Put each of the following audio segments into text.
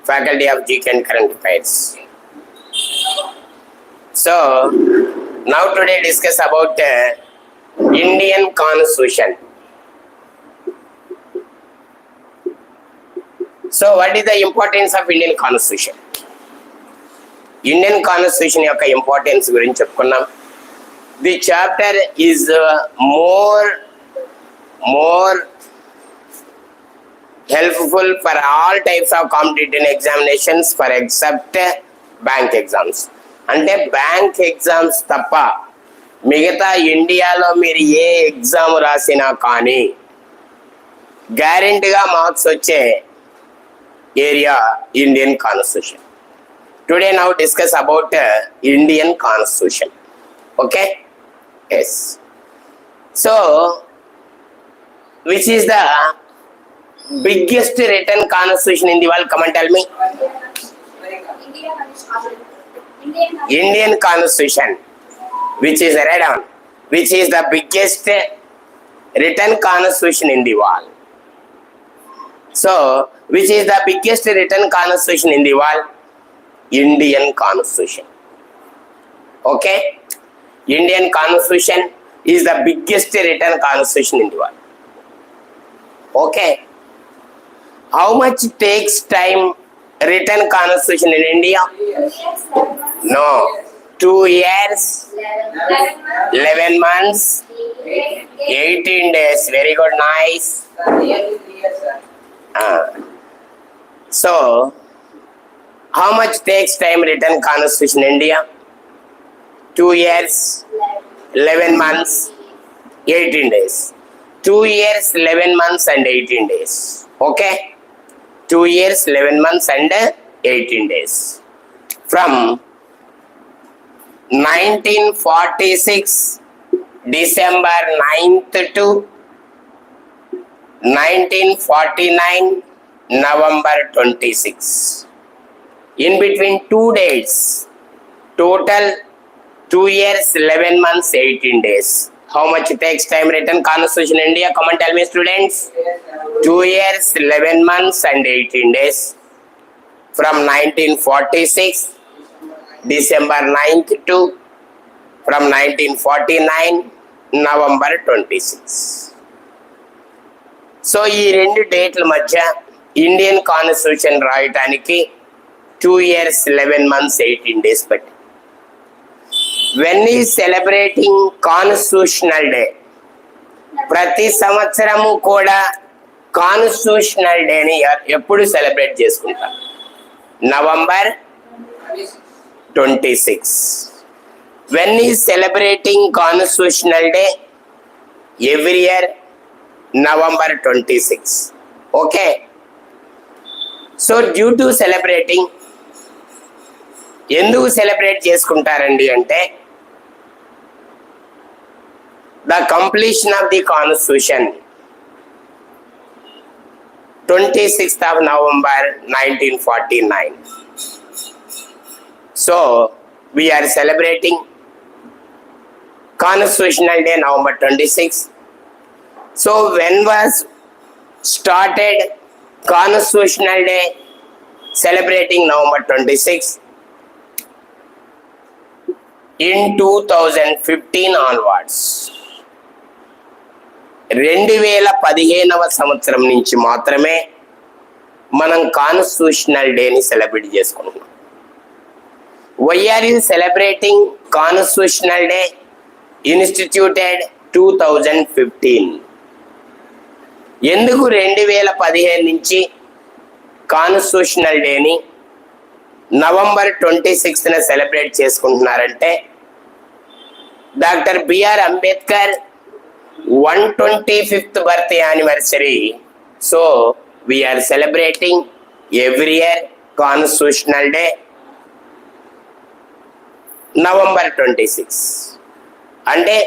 Faculty of GK and Current Affairs. So, now today discuss about Indian Constitution. So, what is the importance of Indian Constitution? Indian Constitution యొక్క importance గురించి చెప్పుకున్నాం. The chapter is more helpful for all types of competitive examinations for except bank exams. అంటే bank exams తప్ప మిగతా ఇండియాలో మీరు ఏ exam రాసినా కానీ గ్యారెంటీగా మార్క్స్ వచ్చే area Indian constitution. Today now discuss about Indian constitution. Okay, yes. So which is the biggest written constitution in the world? Come and tell me. Indian Constitution, which is read on, which is the biggest written constitution in the world. So, which is the biggest written constitution in the world? Indian Constitution. Okay, Indian Constitution is the biggest written constitution in the world. Okay, how much takes time written constitution in India? No, 2 years, 11 months, 18 days. Very good, nice. So, how much takes time written constitution in India? 2 years, 11 months, 18 days. 2 years, 11 months and 18 days. Okay? 2 years, 11 months and 18 days. From 1946 December 9th to 1949 November 26. In between 2 days, total 2 years, 11 months, 18 days. How much takes time written constitution in India? Come and tell me, students. 2 years, 11 months and 18 days. From 1946 December 9th to from 1949 November 26. So ఈ రెండు డేట్ల మధ్య Indian constitution రాయటానికి 2 years, 11 months, 18 days పట్టి. When is celebrating Constitutional Day? ప్రతి సంవత్సరము కూడా constitutional డేని ఎప్పుడు సెలబ్రేట్ చేసుకుంటాం? November 26. When is celebrating Constitutional Day? Every year November 26. Okay. So due to celebrating, ఎందుకు సెలబ్రేట్ చేసుకుంటారండి అంటే the completion of the constitution 26th of November 1949. So we are celebrating Constitutional Day November 26. So when was started Constitutional Day celebrating November 26? In 2015 onwards. 2015వ సంవత్సరం నుంచి మాత్రమే మనం constitutional డేని celebrate చేసుకుంటున్నాం. Why are you celebrating constitutional day? Instituted 2015. ఎందుకు 2015 నుంచి constitutional డేని నవంబర్ 26న సెలబ్రేట్ చేసుకుంటున్నారంటే doctor B R Ambedkar 125th birthday anniversary. So we are celebrating every year constitutional day November 26. అంటే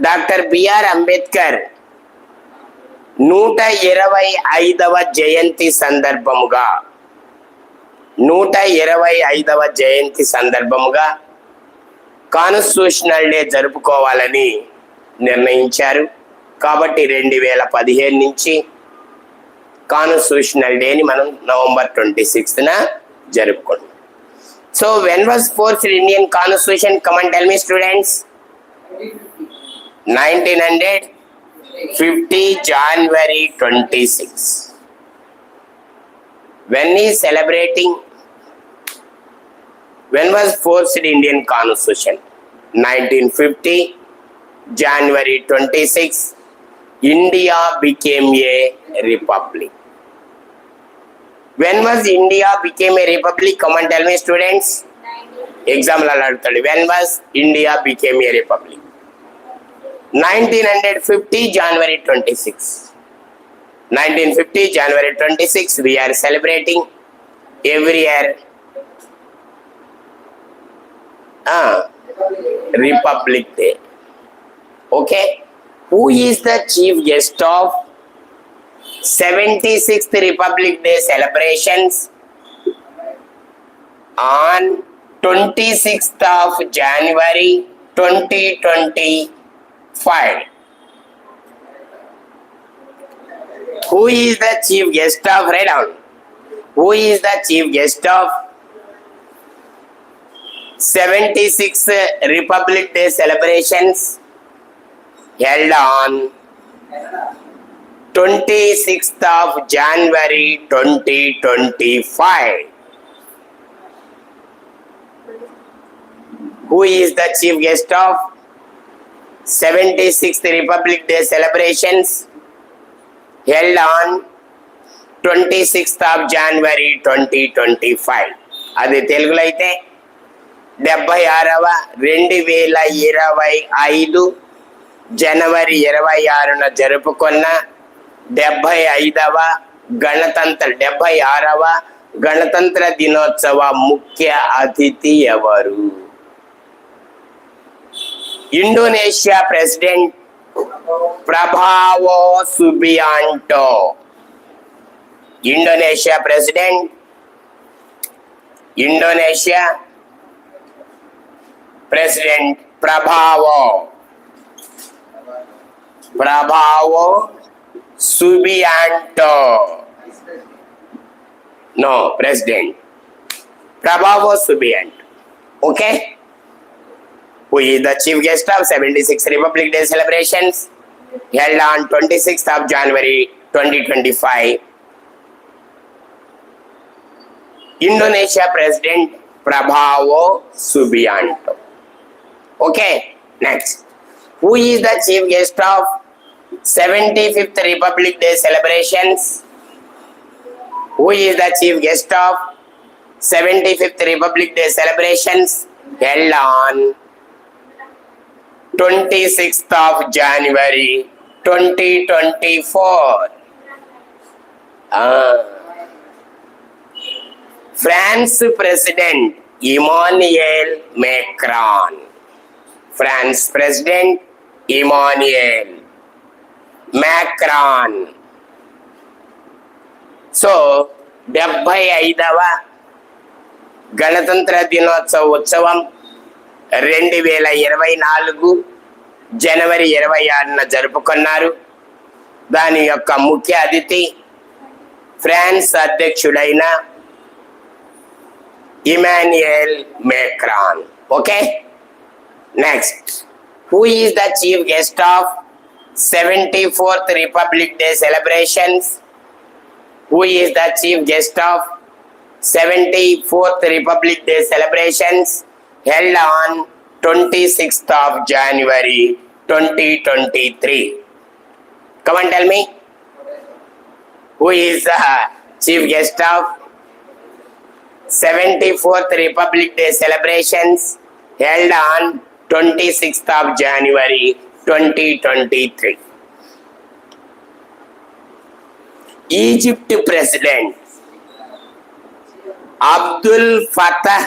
డాక్టర్ బిఆర్ అంబేద్కర్ 125వ జయంతి సందర్భముగా 125వ జయంతి సందర్భముగా కాన్స్టిట్యూషనల్ డే జరుపుకోవాలని నిర్ణయించారు. కాబట్టి 2015 నుంచి కాన్స్టిట్యూషనల్ డేని మనం నవంబర్ 26న జరుపుకుంటాం. So when was fourth Indian constitution? Come and tell me students. 1950 January 26. When is celebrating? When was forced Indian Constitution? 1950 January 26. India became a republic. When was India became a republic? Come and tell me, students. Example aladutadu. When was India became a republic? 1950 January 26. 1950 January 26. We are celebrating every year Republic Day. Okay. Who is the chief guest of 76th Republic Day celebrations on 26th of January 2025? Who is the chief guest of? Write down. Who is the chief guest of 76th Republic Day celebrations held on 26th of January 2025? Who is the chief guest of 76th Republic Day celebrations held on 26th of January 2025? అది తెలుగులో అయితే 76వ 2025 జనవరి 26న జరుపుకున్న 76వ గణతంత్ర దినోత్సవ ముఖ్య అతిథి ఎవరు? Indonesia president Prabowo Subianto. Indonesia president Prabowo Subianto. No, President Pravavo Subianto. Okay. Who is the chief guest of 76th Republic Day celebrations held on 26th of January 2025? Indonesia President Prabowo Subianto. Okay. Next. Who is the chief guest of 75th Republic Day celebrations? Who is the chief guest of 75th Republic Day celebrations held on 26th of January 2024? France President Emmanuel Macron. France President Emmanuel Macron. So 75వ గణతంత్ర దినోత్సవ ఉత్సవం 2024 జనవరి 26న జరుపుకున్నారు. దాని యొక్క ముఖ్య అతిథి France అధ్యక్షుడైన Emmanuel Macron. Okay. Next. Who is the chief guest of 74th Republic Day celebrations? Who is the chief guest of 74th Republic Day celebrations held on 26th of January 2023? Come and tell me. Who is the chief guest of 74th Republic Day celebrations held on 26th of January 2023? Egypt President Abdul Fattah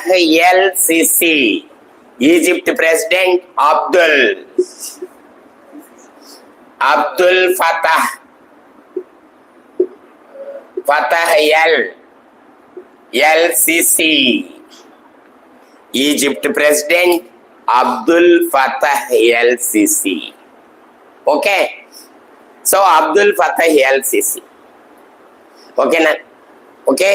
el-Sisi. Egypt President Abdul Fattah el-Sisi. Egypt President Abdul Fattah el-Sisi. Okay. So Abdul Fattah el-Sisi. ఓకేనా? Okay.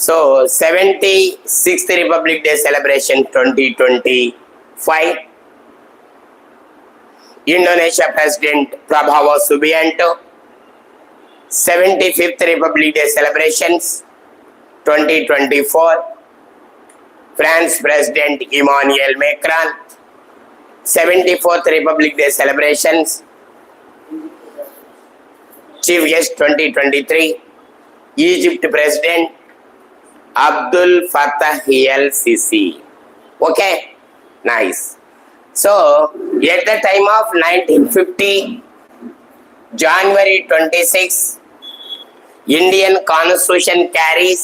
So 76th Republic Day celebration 2025. Indonesia president Prabowo Subianto. 75th Republic Day celebrations 2024. France president Emmanuel Macron. 74th Republic Day celebrations. Chief guest 2023 Egypt president Abdul Fattah el Sisi. Okay, nice. So at the time of 1950 January 26, Indian Constitution carries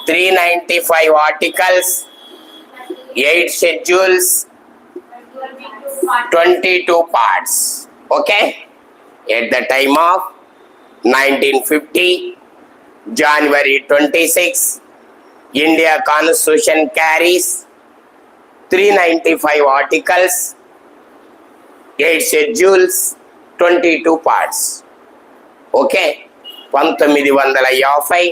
395 articles, 8 schedules, 22 parts. Okay, at the time of 1950 January 26, India Constitution carries 395 articles, 8 schedules, 22 parts. Okay, 1950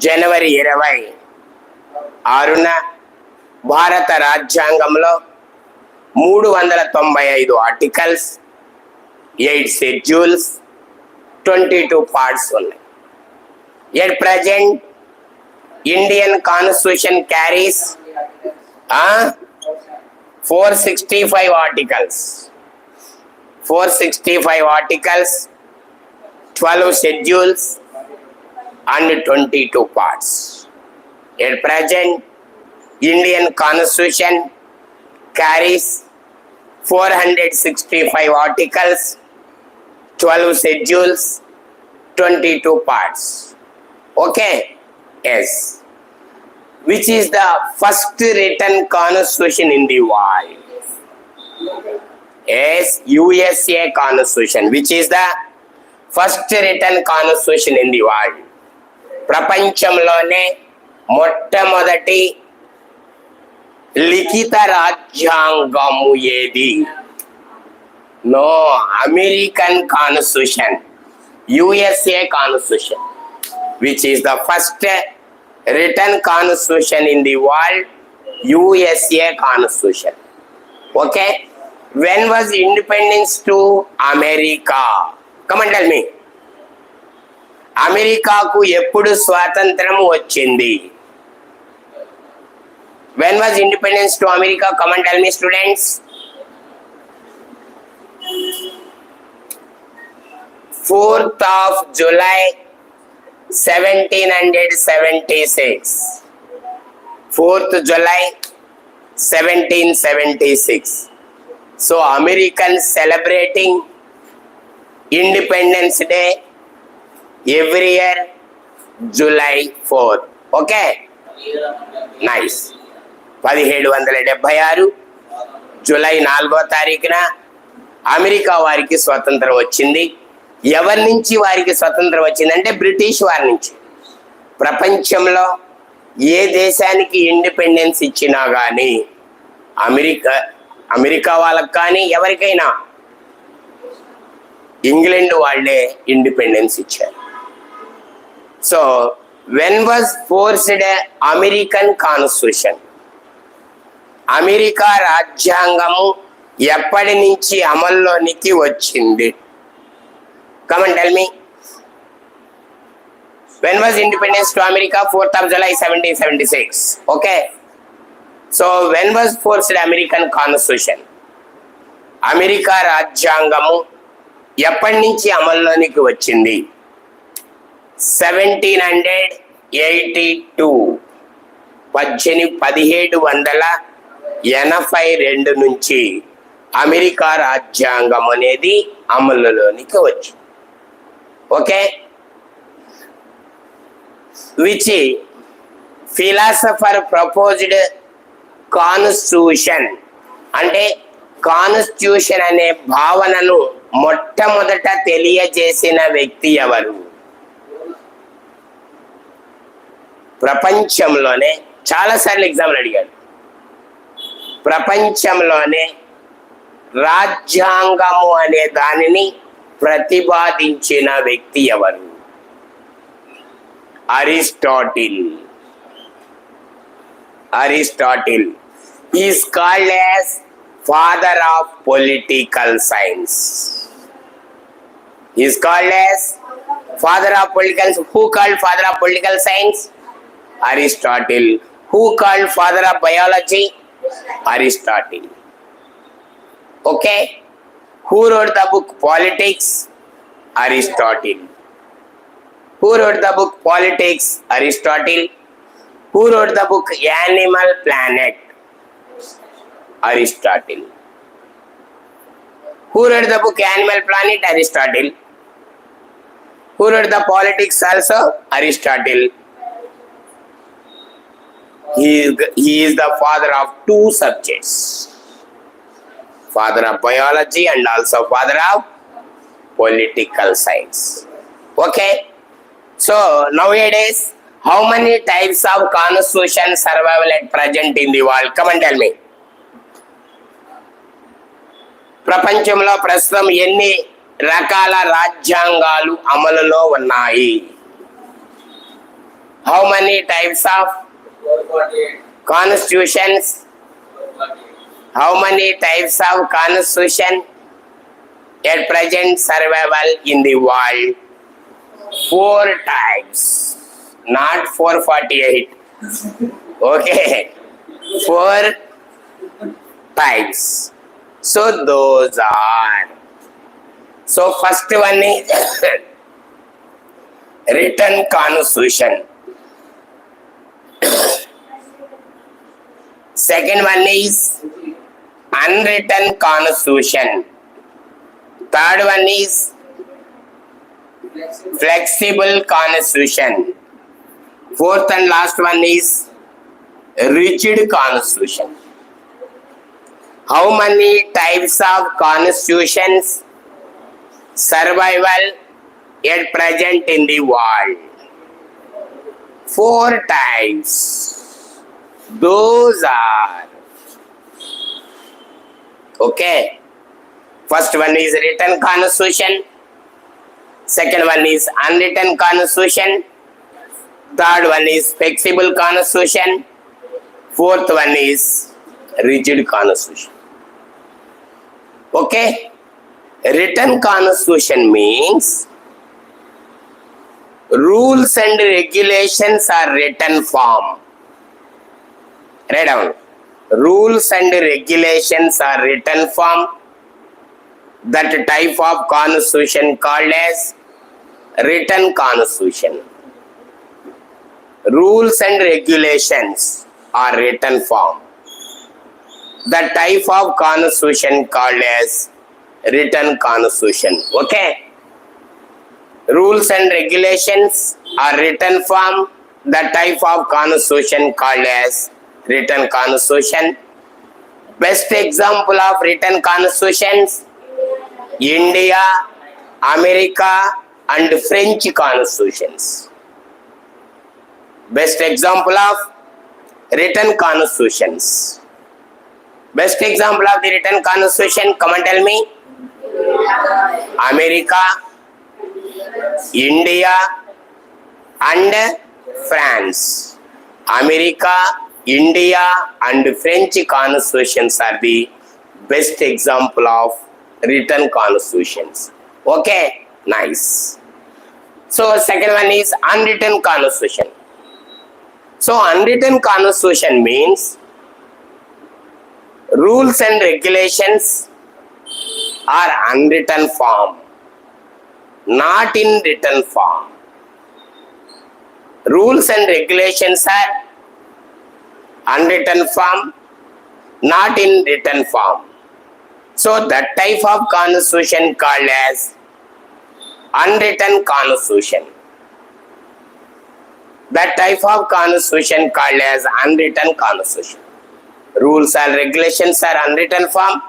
జనవరి 26న భారత రాజ్యాంగంలో 395 articles, 8 schedules, 22 parts ఉన్నాయి. At present Indian constitution carries 465 articles, 12 schedules and 22 parts. At present, Indian Constitution carries 465 articles, 12 schedules, 22 parts. Okay? Yes. Which is the first written constitution in the world? Yes, USA Constitution. Which is the first written constitution in the world? ప్రపంచంలోనే మొట్టమొదటి లిఖిత రాజ్యాంగము ఏది? No, American constitution, USA Constitution, which is the first written constitution in the world, USA Constitution. Okay, when was independence to America? Come and tell me. అమెరికాకు ఎప్పుడు స్వాతంత్రం వచ్చింది? When was independence to America? Come and tell me, students. 4th of July 1776. 4th July 1776. So Americans celebrating Independence Day every year July 4th. Okay, nice. 1776 July 4వ తారీఖున America వారికి స్వతంత్రం వచ్చింది. ఎవరి నుంచి వారికి స్వతంత్రం వచ్చిందంటే బ్రిటిష్ వారి నుంచి. ప్రపంచంలో ఏ దేశానికి ఇండిపెండెన్స్ ఇచ్చినా కానీ అమెరికా వాళ్ళకి కానీ ఎవరికైనా ఇంగ్లాండ్ వాళ్ళే ఇండిపెండెన్స్ ఇచ్చారు. So when was forced American constitution? America రాజ్యాంగము ఎప్పటి నుంచి అమల్లోనికి వచ్చింది? Come and tell me. When was independence to America? 4th of July 1776. Okay. So when was forced American Constitution? America రాజ్యాంగము ఎప్పటి నుంచి అమల్లోనికి వచ్చింది? 1782. 1782 నుంచి అమెరికా రాజ్యాంగం అనేది అమలులోనికి వచ్చింది. Okay, which philosopher proposed constitution? అంటే కాన్స్టిట్యూషన్ అనే భావనను మొట్టమొదట తెలియజేసిన వ్యక్తి ఎవరు? ప్రపంచంలోనే చాలాసార్లు ఎగ్జామ్లు అడిగాడు. ప్రపంచంలోనే రాజ్యాంగము అనే దానిని ప్రతిపాదించిన వ్యక్తి ఎవరు? Aristotle. Aristotle is called as father of political science. Is called as father of political. Who called father of political science? Aristotle. Who called father of biology? Aristotle. Okay. Who wrote the book Politics? Aristotle. Who wrote the book Politics? Aristotle. Who wrote the book Animal Planet? Aristotle. Who wrote the book Animal Planet? Aristotle. Who wrote the Politics also? Aristotle. He is the father of two subjects. Father of biology and also father of political science. Okay. So nowadays, how many types of constitution survival at present in the world? Come and tell me. ప్రపంచంలో ప్రస్తుతం ఎన్ని రకాల రాజ్యాంగాలు అమలులో ఉన్నాయి? How many types of constitutions? How many types of constitution at present survival in the world? 4 types, not 448. Okay, 4 types. So those are. So first one is written constitution. Second one is unwritten constitution. Third one is flexible constitution. Fourth and last one is rigid constitution. How many types of constitutions survival at present in the world? 4 types. Those are. Okay. First one is written constitution. Second one is unwritten constitution. Third one is flexible constitution. Fourth one is rigid constitution. Okay. Written constitution means rules and regulations are written form. Write down. Rules and regulations are written form. That type of constitution called as written constitution. Rules and regulations are written form. The type of constitution called as written constitution. Okay. Rules and regulations are written form. The type of constitution called as written constitution. Best example of written constitutions: India, America, and French constitutions. Best example of written constitutions. Best example of the written constitution, come and tell me. America, India, and France. America, India, and French constitutions are the best example of written constitutions. Okay, nice. So second one is unwritten constitution. So unwritten constitution means rules and regulations are unwritten form, not in written form. Rules and regulations are unwritten form, not in written form. So that type of constitution called as unwritten constitution. That type of constitution called as unwritten constitution. Rules and regulations are unwritten form.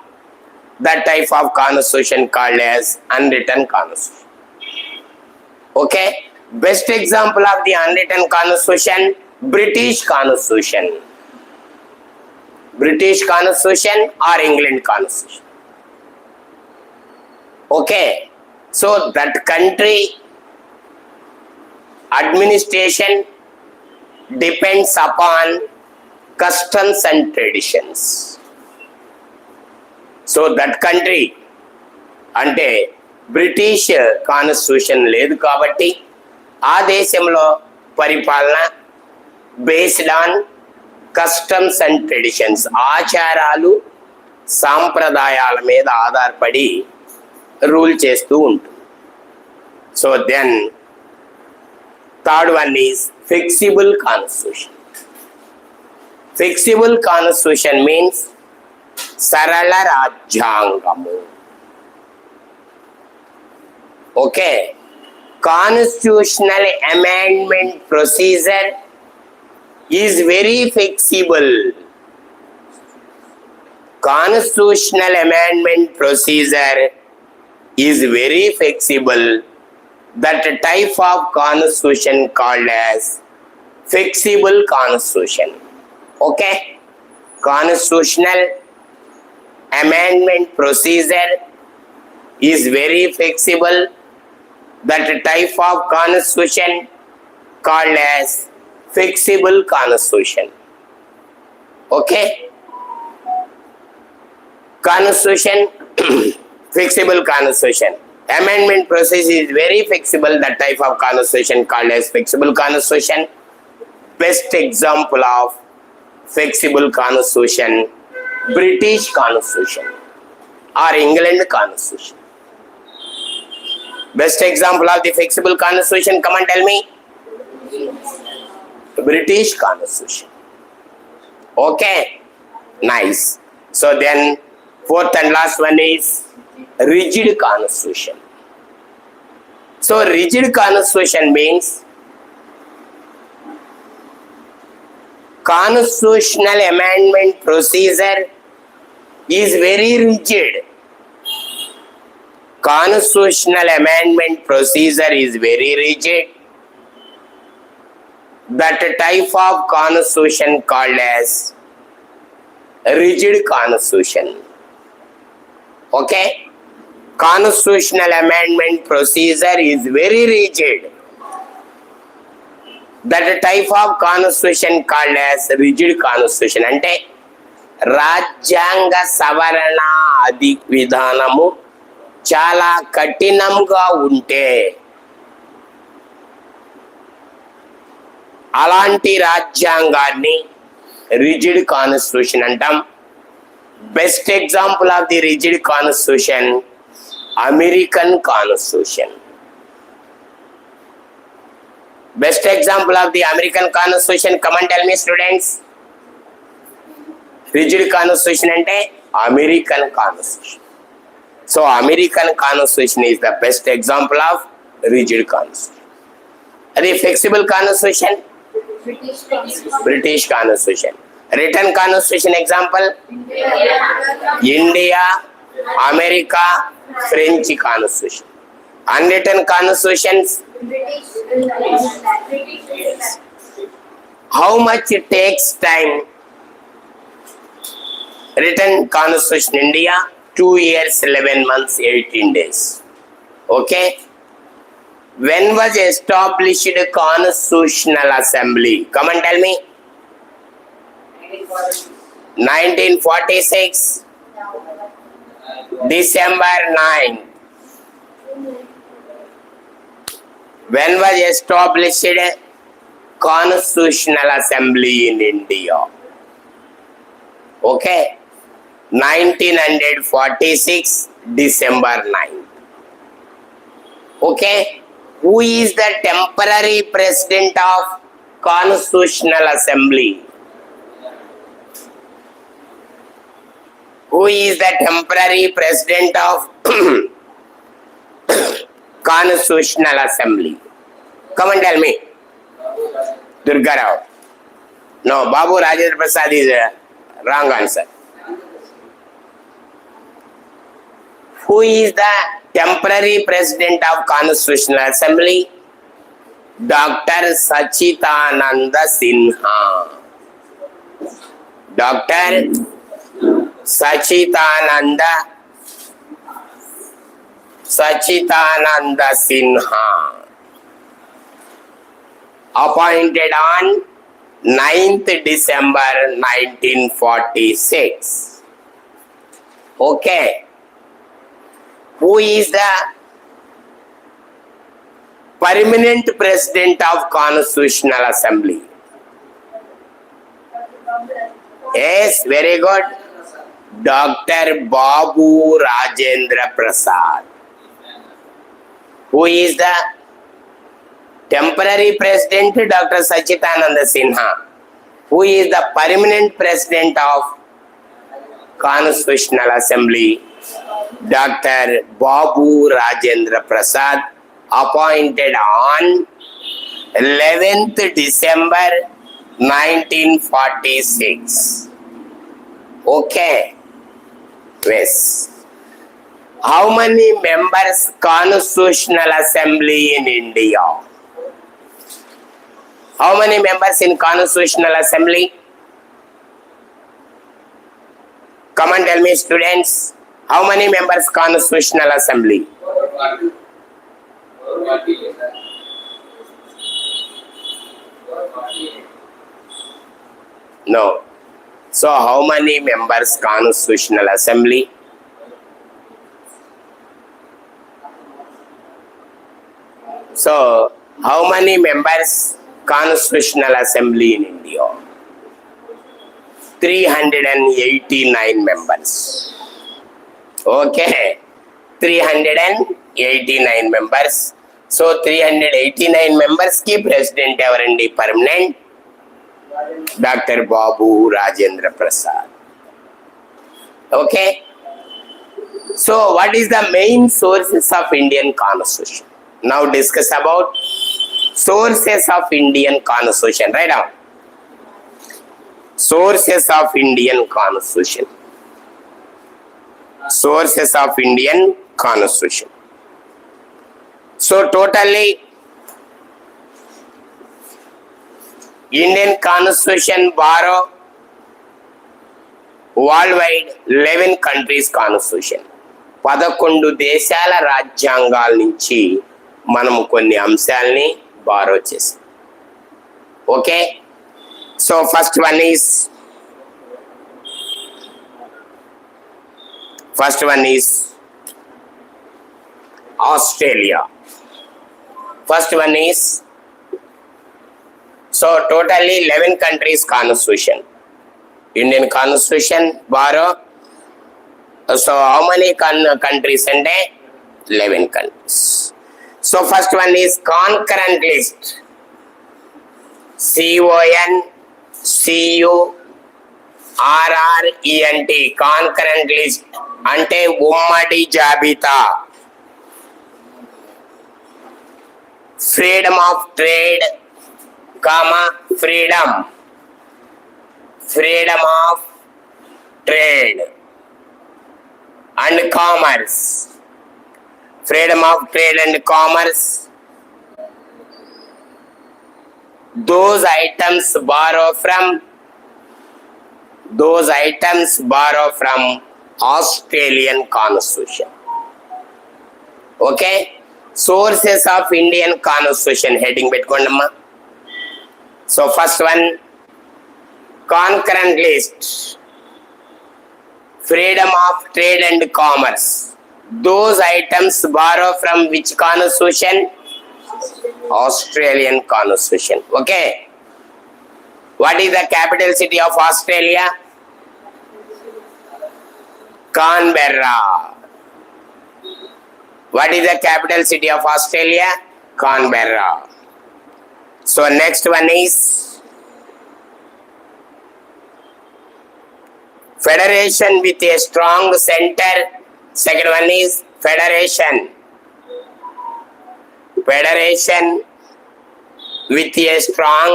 That type of constitution called as unwritten constitution. Okay. Best example of the unwritten constitution: British Constitution. British Constitution or England Constitution. Okay. So that country administration depends upon customs and traditions. So that country అంటే British constitution లేదు కాబట్టి ఆ దేశంలో పరిపాలన based on customs and traditions, ఆచారాలు సాంప్రదాయాల మీద ఆధారపడి రూల్ చేస్తూ ఉంటుంది. So then third one is flexible constitution. Flexible constitution means సరళ రాజ్యాంగము. Okay, constitutional amendment procedure is very flexible. Constitutional amendment procedure is very flexible. That type of constitution called as flexible constitution. Okay, constitutional amendment procedure is very flexible. That type of constitution called as flexible constitution. Okay, constitution flexible constitution amendment process is very flexible. That type of constitution called as flexible constitution. Best example of flexible constitution, British constitution or England constitution. Best example of the flexible constitution, come and tell me. British constitution. Okay, nice. So then fourth and last one is rigid constitution. So rigid constitution means constitutional amendment procedure is very rigid. Constitutional amendment procedure is very rigid. That type of constitution called as rigid constitution. Okay, constitutional amendment procedure is very rigid. That type of constitution called as rigid constitution. అంటే రాజ్యాంగ సవరణ అధి విధానము చాలా కఠినంగా ఉంటే అలాంటి రాజ్యాంగాన్ని రిజిడ్ కాన్స్టిట్యూషన్ అంటాం. Best example of the rigid constitution American constitution. Best example of the American constitution, come and tell me students. Rigid constitution అంటే American constitution. So American constitution is the best example of rigid constitution. The flexible constitution, British constitution. Written constitution example, India, America, French constitution. Unwritten constitutions, how much it takes time? Written constitution India 2 years 11 months 18 days. Okay, when was established constitutional assembly? Come and tell me. 1946 December 9. When was established constitutional assembly in India? Okay, 1946 December 9. Okay, who is the temporary president of Constitutional Assembly? Who is the temporary president of Constitutional Assembly? Come and tell me. Durga Rao. No, Babu Rajendra Prasad is a wrong answer. Who is the temporary president of Constitutional Assembly? Dr. Sachidananda Sinha. Dr. Sachidananda Sachidananda Sinha, appointed on 9th December 1946. Okay. Who is the permanent president of Constitutional Assembly? Yes, very good. Dr. Babu Rajendra Prasad. Who is the temporary president? Dr. Sachidananda Sinha. Who is the permanent president of Constitutional Assembly? Dr. Babu Rajendra Prasad, appointed on 11th December 1946. Okay. Yes. How many members Constitutional Assembly in India? How many members in Constitutional Assembly? Come and tell me, students. How many members Constitutional Assembly? No. So how many members Constitutional Assembly? So how many members Constitutional Assembly in India? 389 members. Okay, 389 members. So 389 members ki president evarandi permanent? Dr. Babu Rajendra Prasad. Okay. So what is the main sources of Indian Constitution? Now discuss about sources of Indian Constitution. Right now. Sources of Indian Constitution. Sources of Indian Constitution. So totally Indian Constitution borrow worldwide 11 countries Constitution. 11 దేశాల రాజ్యాంగాల నుంచి మనము కొన్ని అంశాలని borrow చేసాం. Okay. So first one is Australia. First one is, so totally 11 countries Constitution. Indian Constitution borrow. So how many countries? And 11 countries. So first one is concurrent list. CONCURRENT. Concurrent list అంటే ఉమ్మడి జాబితా. Freedom of trade, freedom of trade and commerce. Freedom of trade and commerce. Those items borrow from Australian Constitution. Okay. Sources of Indian Constitution heading పెట్టుకోండమ్మా. So first one, concurrent list, freedom of trade and commerce. Those items borrow from which Constitution? Australian Constitution. Okay. What is the capital city of Australia? Canberra. What is the capital city of Australia? Canberra. So next one is federation with a strong center. Second one is federation. Federation with a strong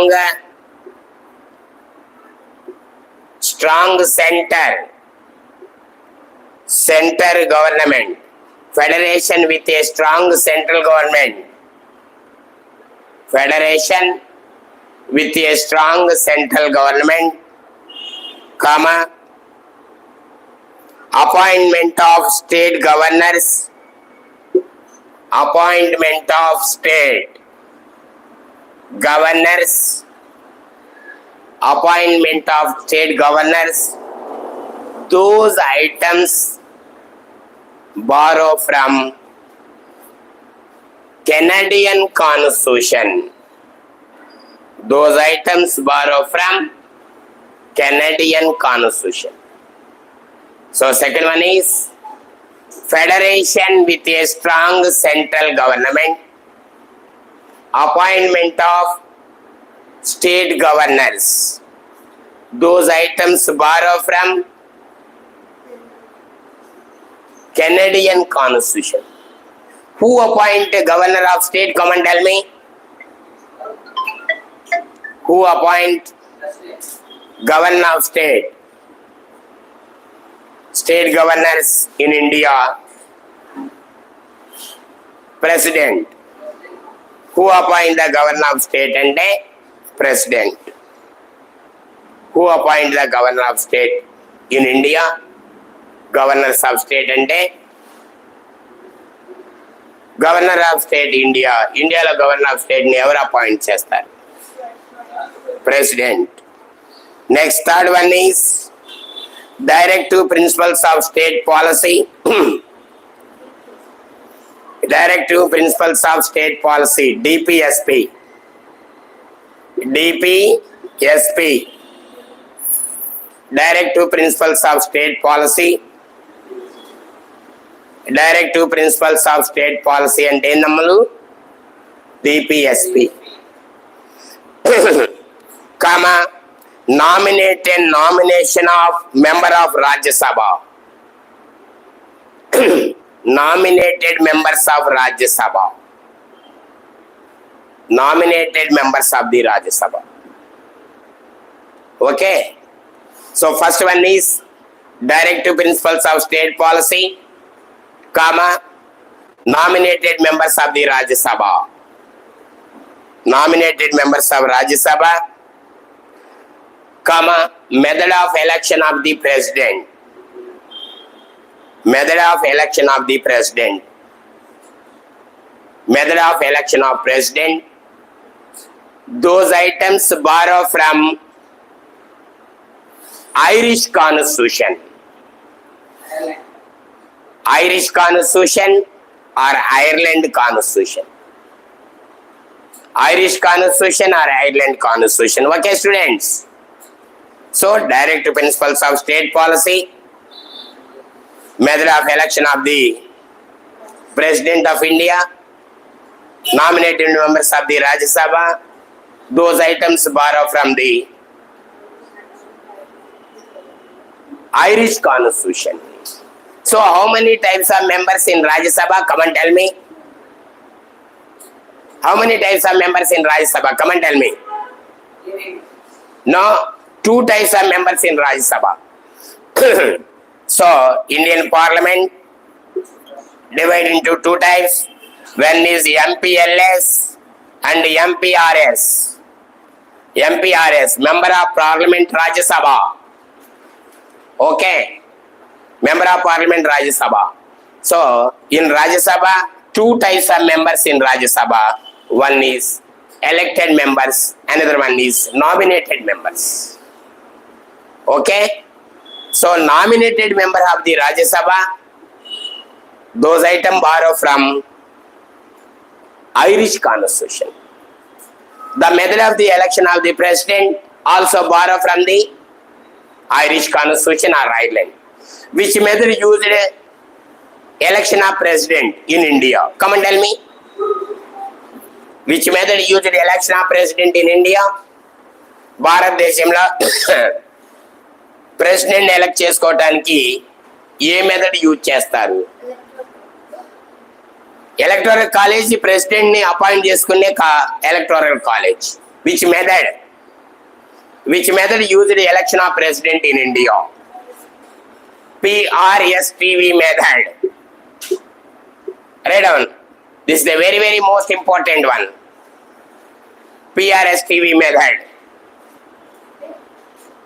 center. Center government. Federation with a strong central government. Federation with a strong central government, appointment of state governors appointment of state governors, appointment of state governors, those items borrow from Canadian Constitution. Those items borrow from Canadian Constitution. So second one is federation with a strong central government, appointment of state governors. Those items borrow from Canadian Constitution. Who appoint a governor of state? Come and tell me. Who appoint governor of state? State governors in India. President. Who appoint the governor of state and the president? Who appoint the governor of state in India? Governors of state and the governor of state India. Indiaలో governor of state ని ఎవరు appoint చేస్తారు? President. Next, third one is directive principles of state policy. Directive principles of state policy, DPSP. DPSP. Directive principles of state policy. Directive principles of state policy అంటే ఏందమ్మలు? DPSP. Comma, nominate and nomination of member of Rajya Sabha. Nominated members of Rajya Sabha. Nominated members of the Rajya Sabha. Okay. So first one is directive principles of state policy, comma, nominated members of the Rajya Sabha. Nominated members of Rajya Sabha, comma, method of election of the president. Method of election of the president. Method of election of president. Those items borrow from Irish Constitution. Irish Constitution or Ireland Constitution. Irish Constitution or Ireland Constitution. Okay, students. So, direct principles of state policy, method of election of the President of India, nominated members of the Rajya Sabha, those items borrow from the Irish Constitution. So, how many types of members in Rajya Sabha? Come and tell me. How many types of members in Rajya Sabha? Come and tell me. No, 2 types of members in Rajya Sabha. So, Indian Parliament divided into 2 types. One is MPLS and MPRS. MPRS, Member of Parliament Rajya Sabha. Okay. Member of Parliament Rajya Sabha. So, in Rajya Sabha, 2 types of members in Rajya Sabha. One is elected members, another one is nominated members. Okay? So, nominated member of the Rajya Sabha, those items borrow from Irish Constitution. The method of the election of the president also borrow from the Irish Constitution or Ireland. Which method used election of president in India? Come and tell me. Which method used election of president in India? భారతదేశంలో president elect చేసుకోవడానికి ఏ method use చేస్తారు? Electoral college president ని appoint చేసుకునే electoral college. Which method used election of president in India? PRSTV method. Write down. This is the very, very most important one. PRSTV method.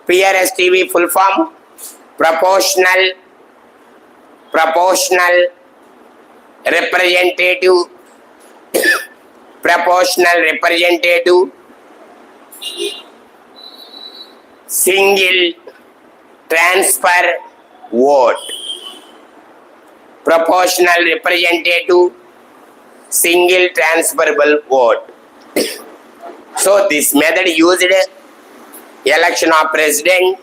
PRSTV full form, proportional representative, proportional representative, single transfer vote. Proportional representative, single transferable vote. So this method used election of president,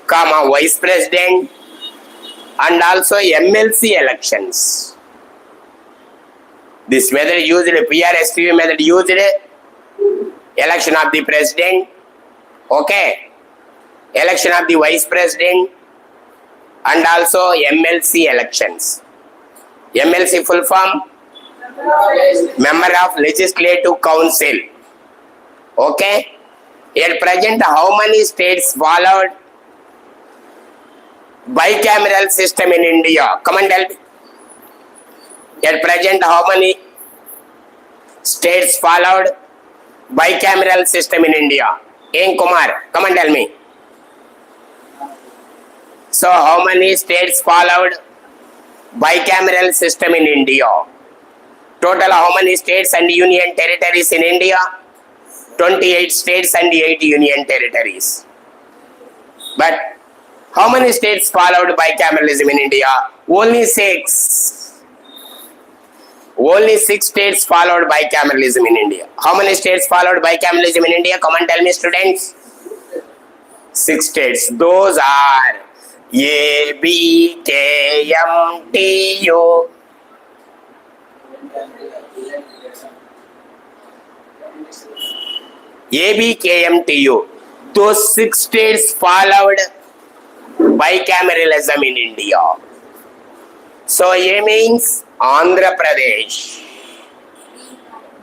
vice president, and also MLC elections. This method used, PRSTV method used election of the president, okay, election of the vice president, and also MLC elections. MLC full form, Member of Legislative Council. Okay. At present, how many states followed bicameral system in India? Come and tell me. At present, how many states followed bicameral system in India? In Kumar, come and tell me. So, how many states followed bicameral system in India? Total how many states and union territories in India? 28 states and 8 union territories. But how many states followed bicameralism in India? Only 6. Only 6 states followed bicameralism in India. How many states followed bicameralism in India? Come and tell me, students. 6 states. Those are A, B, K, M, T, U. ABKMTU. Those 6 states followed bicameralism in India. So A means Andhra Pradesh,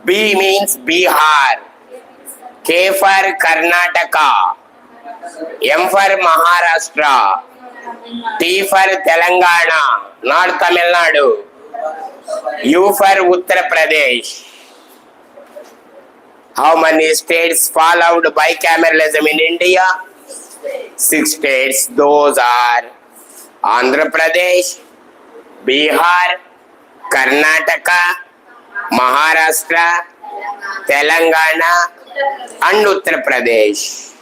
B means Bihar, K for Karnataka, M for Maharashtra, T for Telangana, not Tamil Nadu, U for Uttar Pradesh. How many states followed bicameralism in India? 6 states. Those are Andhra Pradesh, Bihar, Karnataka, Maharashtra, Telangana, and Uttar Pradesh.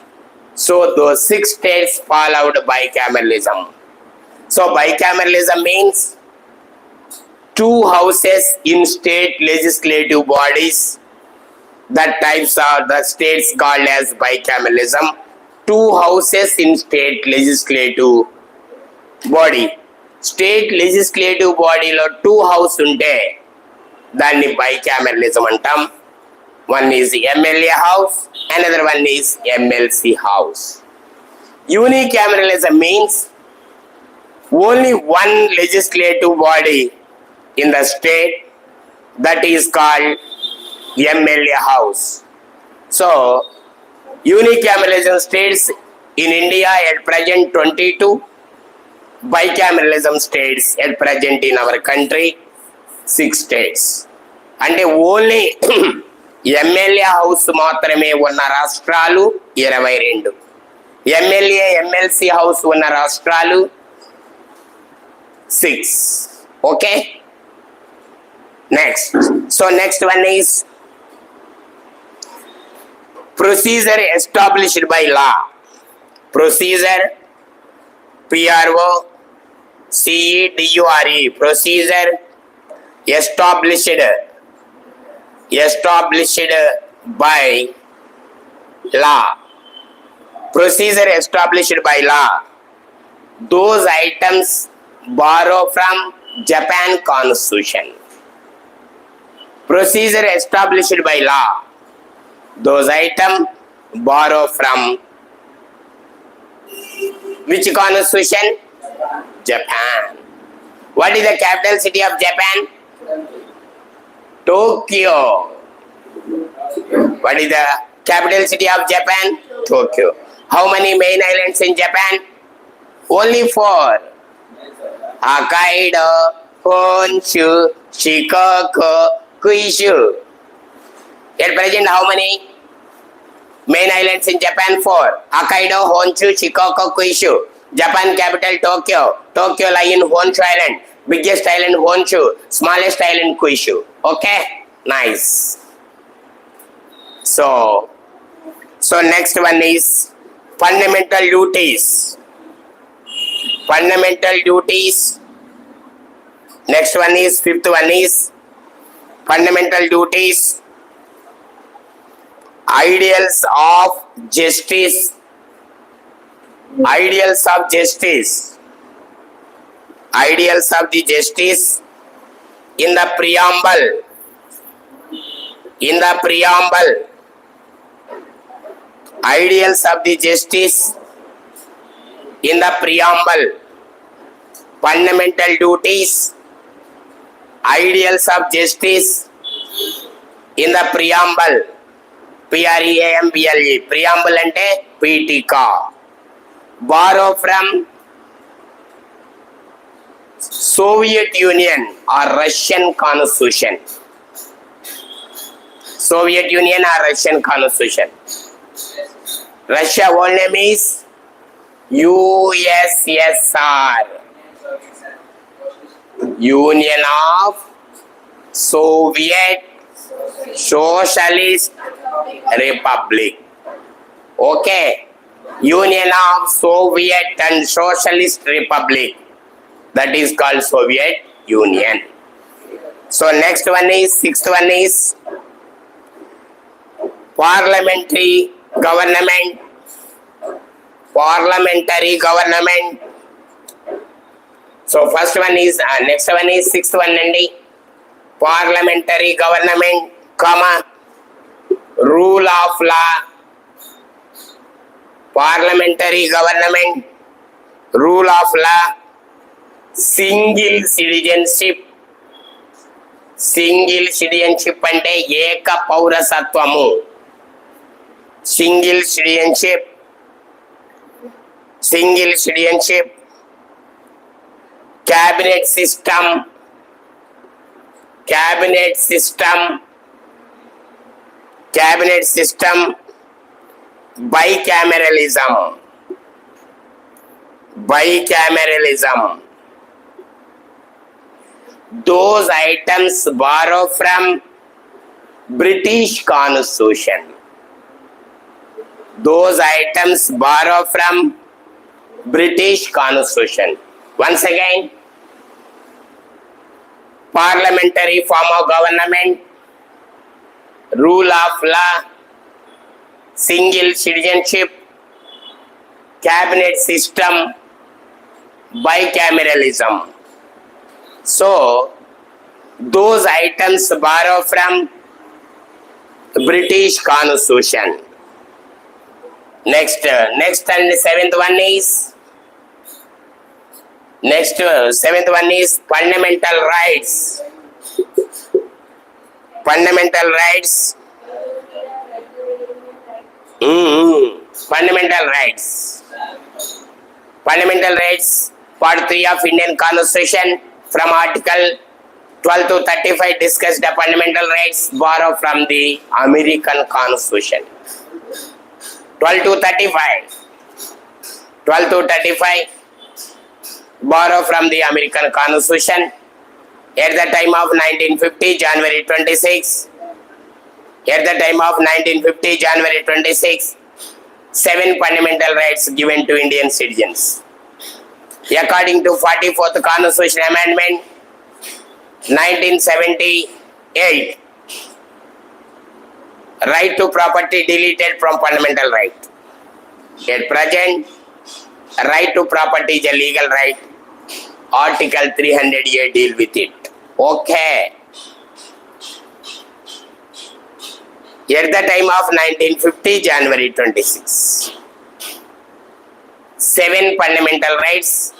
So those 6 states followed bicameralism. So bicameralism means 2 houses in state legislative bodies. That types are the states called as bicameralism. 2 houses in state legislative body. State legislative body lo 2 house unte danni bicameralism antam. One is MLA house, another one is MLC house. Unicameralism means only one legislative body in the state, that is called MLA house. So, unicameralism states in India at present 22, bicameralism states at present in our country 6 states. And only MLA house మాత్రమే ఉన్న రాష్ట్రాలు 22. MLA, MLC house ఉన్న రాష్ట్రాలు 6. Okay? Next. So next one is procedure established by law. Procedure, PRO, CEDURE. Procedure established by law. Procedure established by law. Those items borrow from Japan Constitution. Procedure established by law. Those items borrow from which constitution? Japan. What is the capital city of Japan? Tokyo. What is the capital city of Japan? Tokyo. How many main islands in Japan? Only 4. Hokkaido, Honshu, Shikoku, Kyushu. At present, how many main islands in Japan? 4. Hokkaido, Honshu, Shikoku, Kyushu. Japan capital Tokyo. Tokyo lie in Honshu Island. Biggest island Honshu, smallest island Kyushu. Okay, nice. So next one is fundamental duties. Fundamental duties. Next one is fifth one is fundamental duties. Ideals of justice. Ideals of justice. Ideals of the justice in the preamble. In the preamble. Ideals of the justice in the preamble. Fundamental duties. Ideals of justice in the preamble. Preamble. Preamble ante Pitika. Borrow from Soviet Union or Russian Constitution. Soviet Union or Russian Constitution. Russia whole name is USSR. Union of Soviet Socialist Republic. Okay. Union of Soviet and Socialist Republic. That is called Soviet Union. So next one is, sixth one is parliamentary government. Parliamentary government. So first one is, next one is sixth one and parliamentary government, comma, rule of law. Parliamentary government, rule of law, single citizenship. Single citizenship ante eka paurasatvamu. Single citizenship. Single citizenship. Cabinet system. Cabinet system. Cabinet system. Bicameralism. Bicameralism. Those items borrow from British Constitution. Those items borrow from British Constitution. Once again, parliamentary form of government, rule of law, single citizenship, cabinet system, bicameralism. So, those items borrow from British Constitution. Next and seventh one is, seventh one is fundamental rights. Fundamental rights. Fundamental rights. Fundamental rights. Part 3 of Indian Constitution from Article 12 to 35 discuss the fundamental rights borrow from the American Constitution. 12 to 35. 12 to 35 borrow from the American Constitution. At the time of 1950, January 26. At the time of 1950, January 26, 7 fundamental rights given to Indian citizens. According to 44th Constitution Amendment, 1978, right to property deleted from fundamental right. At present, right to property is a legal right. Article 300A deal with it. Okay. At the time of 1950, January 26, 7 fundamental rights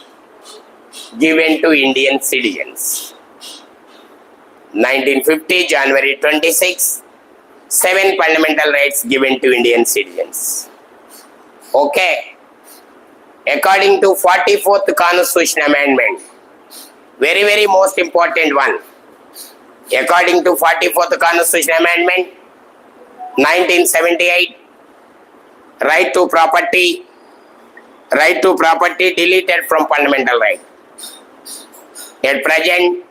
given to Indian citizens. 1950, January 26, 7 fundamental rights given to Indian citizens. Okay. According to 44th Constitution Amendment, very, very most important one. According to 44th Constitution Amendment, 1978, right to property deleted from fundamental right. At present,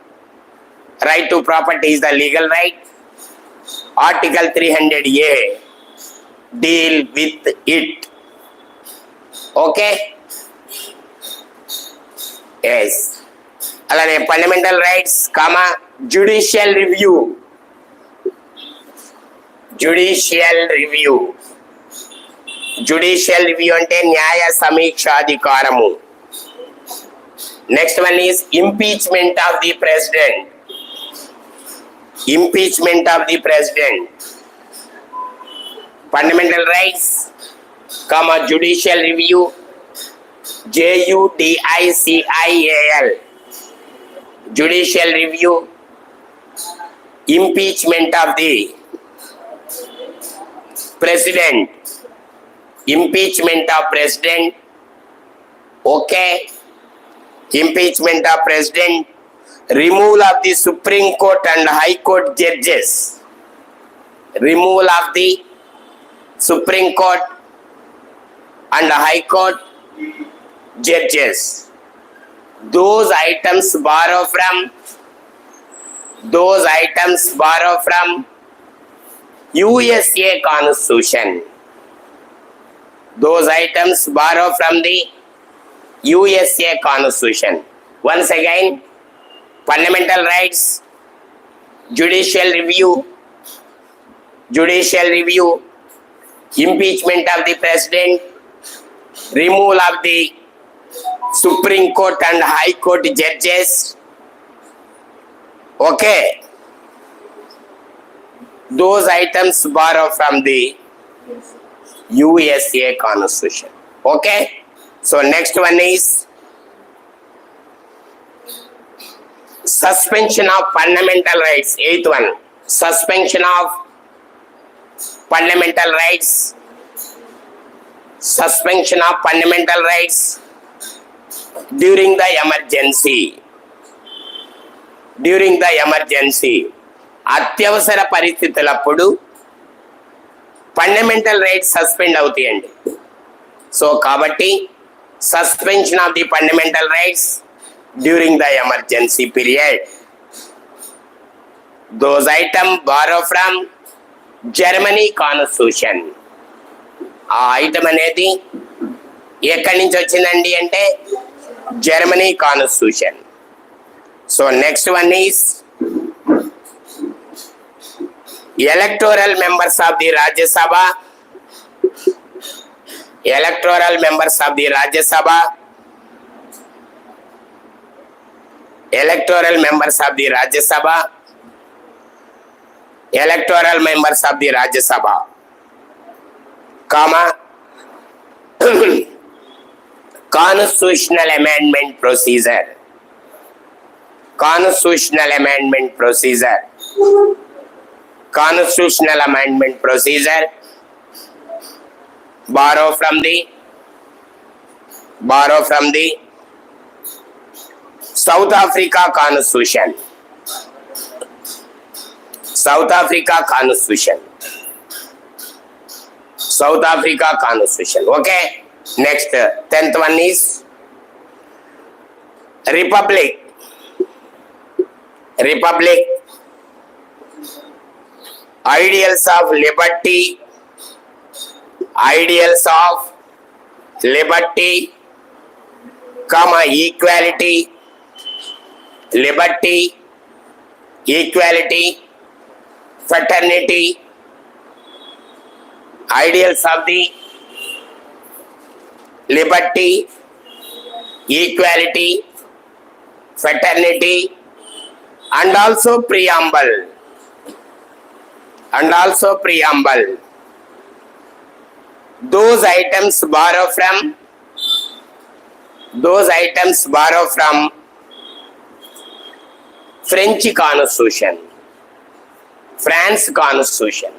right to property is the legal right. Article 300A deal with it. Okay? Yes. Alane fundamental rights, comma, judicial review. Judicial review. Judicial review ante న్యాయ సమీక్షాధికారము. Next one is impeachment of the president. Impeachment of the president. Fundamental rights, comma, judicial review. JUDICIAL. Judicial review. Impeachment of the president. Impeachment of president. Okay. Impeachment of president. Removal of the Supreme Court and High Court judges. Removal of the Supreme Court and High Court judges. Those items borrow from USA Constitution. Those items borrow from the USA Constitution. Once again, fundamental rights, judicial review, impeachment of the president, removal of the Supreme Court and High Court judges. Okay. Those items borrow from the USA Constitution. Okay. So next one is suspension of fundamental rights. Eighth one, suspension of fundamental rights. Suspension of fundamental rights during the emergency. During the emergency. అత్యవసర పరిస్థితులప్పుడు fundamental rights suspend అవుతాయండి. So కాబట్టి suspension of the fundamental rights during the emergency period. Those item borrow from Germany constitution. ఆ item అనేది ఎక్కడి నుంచి వచ్చిందండి అంటే Germany constitution. So next one is electoral members of the Rajya Sabha. Electoral members of the Rajya Sabha. Electoral members of the Rajya Sabha. Electoral members of the Rajya Sabha. Comma. Constitutional amendment procedure. Constitutional amendment procedure. Constitutional amendment procedure borrow from the South Africa Constitution. South Africa Constitution. South Africa Constitution. Okay. Next, 10th one is Republic. Republic. Ideals of liberty, comma, equality, liberty, equality, fraternity, ideals of the liberty, equality, fraternity, and also preamble. Those items borrow from French Constitution, France Constitution.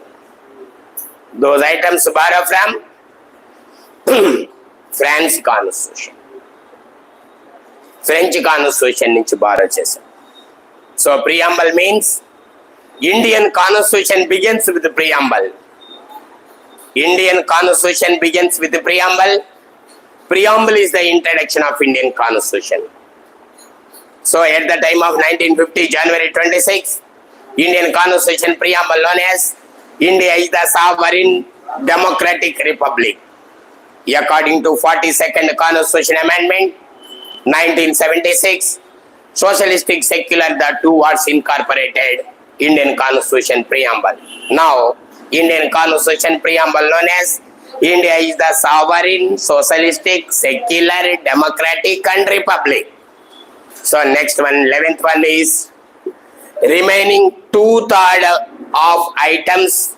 Those items borrow from France Constitution. French Constitution నుంచి borrow చేశారు. So preamble means Indian Constitution begins with the preamble. Indian Constitution begins with the preamble. Preamble is the introduction of Indian Constitution. So at the time of 1950, January 26, Indian Constitution preamble known as India is the sovereign democratic republic. According to 42nd Constitution Amendment, 1976, socialistic secular, the two words incorporated Indian Constitution preamble. Now, Indian Constitution preamble known as India is the sovereign, socialistic, secular, democratic and republic. So next one, 11th one is remaining two-thirds of items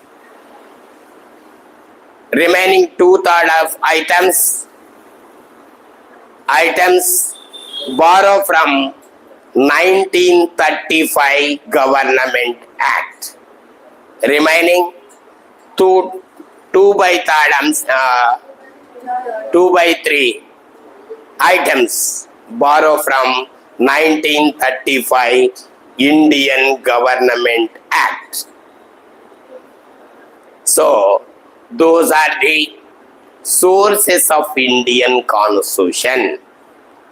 borrow from 1935 Government Act. Remaining two by three items borrow from 1935 Indian Government Act. So those are the sources of Indian Constitution.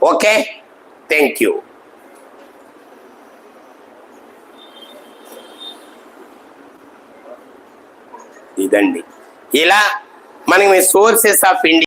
Okay, thank you. ఇదండి ఇలా మనకి sources of India